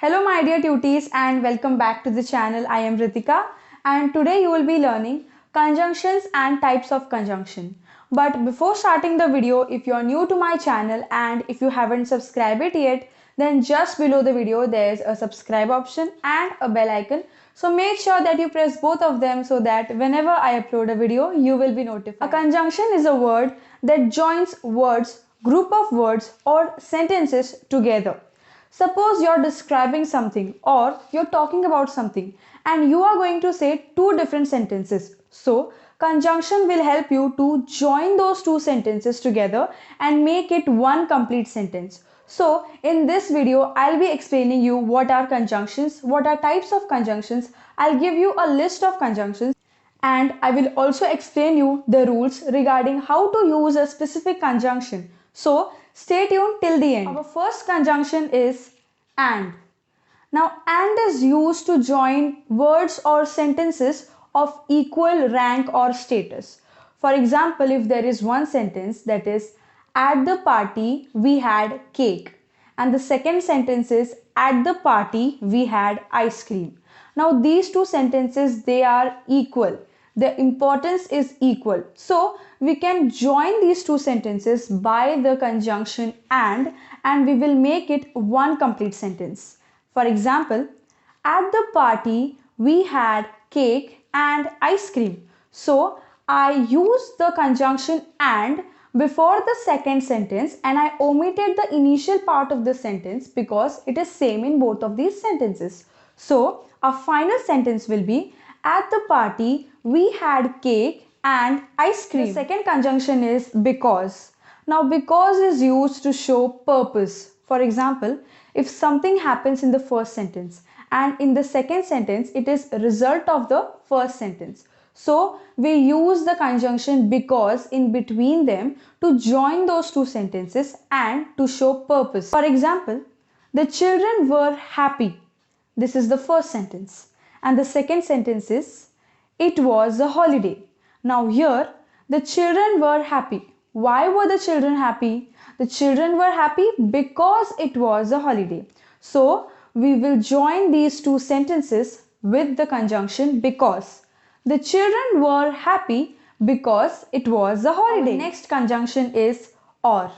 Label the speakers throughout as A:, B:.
A: Hello my dear tutees and welcome back to the channel. I am Ritika and today you will be learning conjunctions and types of conjunction. But before starting the video, if you are new to my channel and if you haven't subscribed it yet, then just below the video there is a subscribe option and a bell icon. So make sure that you press both of them so that whenever I upload a video, you will be notified. A conjunction is a word that joins words, group of words or sentences together. Suppose you're describing something or you're talking about something and you are going to say two different sentences. So, conjunction will help you to join those two sentences together and make it one complete sentence. So, in this video, I'll be explaining you what are conjunctions, what are types of conjunctions. I'll give you a list of conjunctions and I will also explain you the rules regarding how to use a specific conjunction. So stay tuned till the end. Our first conjunction is and. Now and is used to join words or sentences of equal rank or status. For example, if there is one sentence that is at the party we had cake and the second sentence is at the party we had ice cream. Now these two sentences, they are equal. The importance is equal. So we can join these two sentences by the conjunction and we will make it one complete sentence. For example, at the party we had cake and ice cream. So I used the conjunction and before the second sentence and I omitted the initial part of the sentence because it is same in both of these sentences. So our final sentence will be at the party we had cake and ice cream. The second conjunction is because. Now because is used to show purpose. For example, if something happens in the first sentence and in the second sentence it is a result of the first sentence. So we use the conjunction because in between them to join those two sentences and to show purpose. For example, the children were happy. This is the first sentence. And the second sentence is it was a holiday. Now here the children were happy. Why were the children happy? The children were happy because it was a holiday. So we will join these two sentences with the conjunction because. The children were happy because it was a holiday. Our next conjunction is or.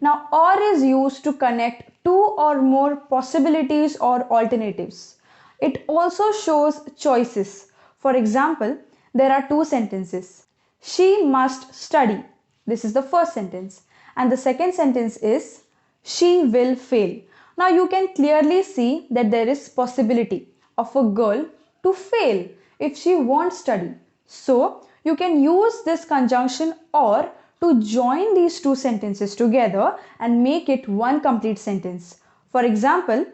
A: Now or is used to connect two or more possibilities or alternatives. It also shows choices. For example, there are two sentences. She must study. This is the first sentence. And the second sentence is she will fail. Now you can clearly see that there is possibility of a girl to fail if she won't study. So you can use this conjunction or to join these two sentences together and make it one complete sentence. For example,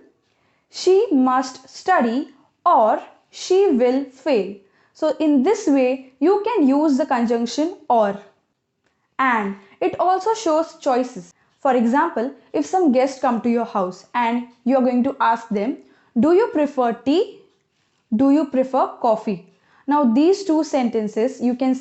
A: she must study or she will fail. So in this way you can use the conjunction or. And it also shows choices. For example, if some guests come to your house and you are going to ask them, do you prefer tea? Do you prefer coffee? Now these two sentences you can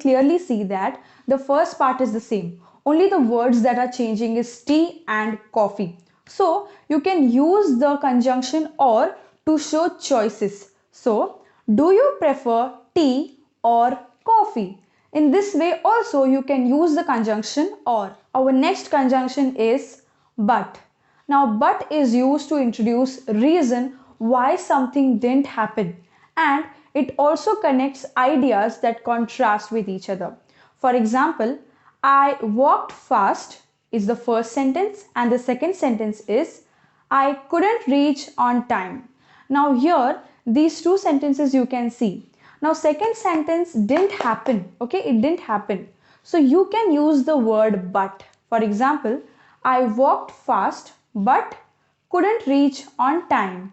A: clearly see that the first part is the same. Only the words that are changing is tea and coffee. So you can use the conjunction or to show choices. So do you prefer tea or coffee? In this way also you can use the conjunction or. Our next conjunction is but. Now but is used to introduce reason why something didn't happen and it also connects ideas that contrast with each other. For example, I walked fast is the first sentence and the second sentence is I couldn't reach on time. Now here these two sentences you can see. Now second sentence didn't happen, okay, it didn't happen. So you can use the word but. For example, I walked fast but couldn't reach on time.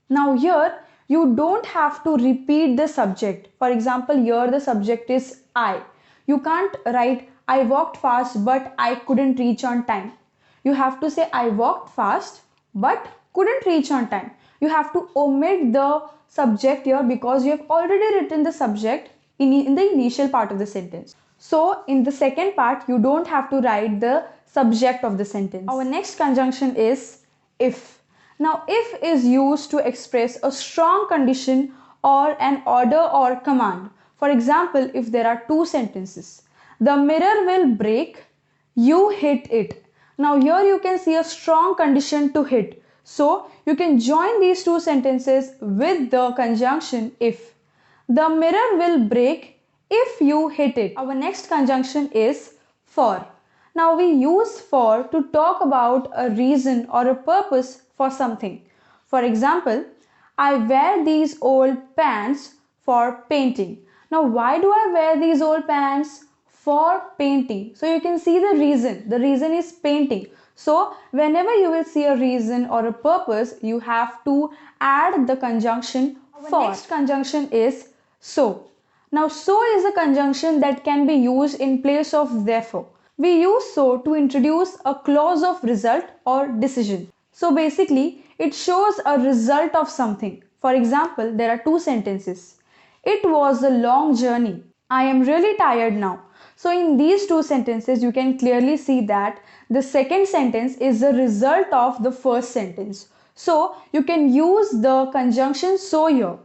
A: Now here you don't have to repeat the subject. For example, here the subject is I. You can't write I walked fast but I couldn't reach on time. You have to say I walked fast but couldn't reach on time. You have to omit the subject here because you have already written the subject in the initial part of the sentence. So in the second part you don't have to write the subject of the sentence. Our next conjunction is if. Now, if is used to express a strong condition or an order or command. For example, if there are two sentences, the mirror will break, you hit it. Now here you can see a strong condition to hit. So you can join these two sentences with the conjunction if. The mirror will break if you hit it. Our next conjunction is for. Now we use for to talk about a reason or a purpose for something. For example, I wear these old pants for painting. Now why do I wear these old pants? For painting. So you can see the reason. The reason is painting. So whenever you will see a reason or a purpose, you have to add the conjunction for. Our next conjunction is so. Now so is a conjunction that can be used in place of therefore. We use so to introduce a clause of result or decision. So basically it shows a result of something. For example, there are two sentences. It was a long journey. I am really tired now. So in these two sentences, you can clearly see that the second sentence is the result of the first sentence. So you can use the conjunction so here.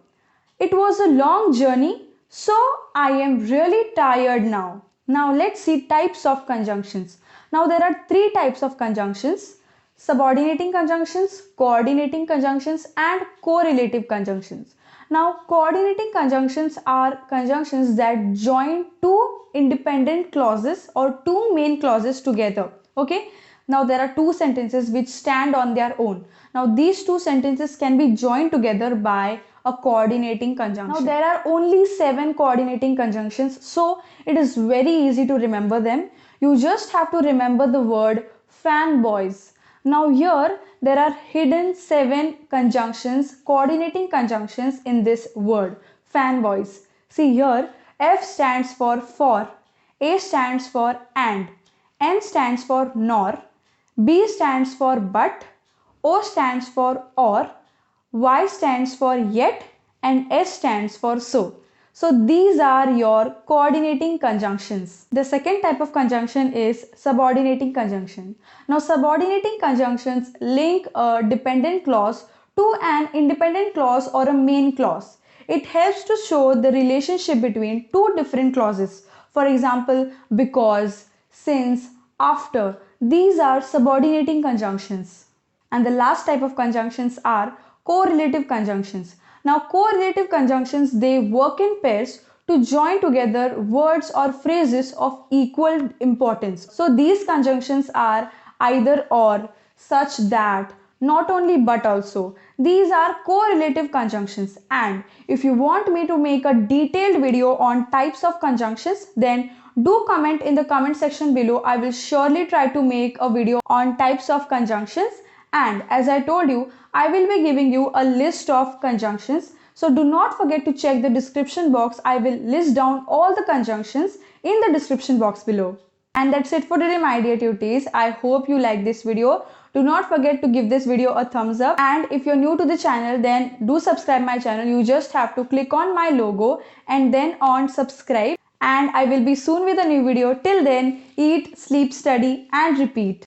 A: It was a long journey, so I am really tired now. Now let's see types of conjunctions. Now there are three types of conjunctions: subordinating conjunctions, coordinating conjunctions, and correlative conjunctions. Now, coordinating conjunctions are conjunctions that join two independent clauses or two main clauses together. Okay. Now, there are two sentences which stand on their own. Now, these two sentences can be joined together by a coordinating conjunction. Now, there are only 7 coordinating conjunctions, so it is very easy to remember them. You just have to remember the word fanboys. Now here there are hidden 7 conjunctions, coordinating conjunctions in this word, fanboys. See here, F stands for, A stands for and, N stands for nor, B stands for but, O stands for or, Y stands for yet, and S stands for so. So these are your coordinating conjunctions. The second type of conjunction is subordinating conjunction. Now subordinating conjunctions link a dependent clause to an independent clause or a main clause. It helps to show the relationship between two different clauses. For example, because, since, after. These are subordinating conjunctions. And the last type of conjunctions are correlative conjunctions. Now correlative conjunctions, they work in pairs to join together words or phrases of equal importance. So these conjunctions are either or, such that, not only but also. These are correlative conjunctions, and if you want me to make a detailed video on types of conjunctions, then do comment in the comment section below. I will surely try to make a video on types of conjunctions. And as I told you, I will be giving you a list of conjunctions. So do not forget to check the description box. I will list down all the conjunctions in the description box below. And that's it for today, my dear tutees. I hope you like this video. Do not forget to give this video a thumbs up. And if you're new to the channel, then do subscribe my channel. You just have to click on my logo and then on subscribe. And I will be soon with a new video. Till then, eat, sleep, study and repeat.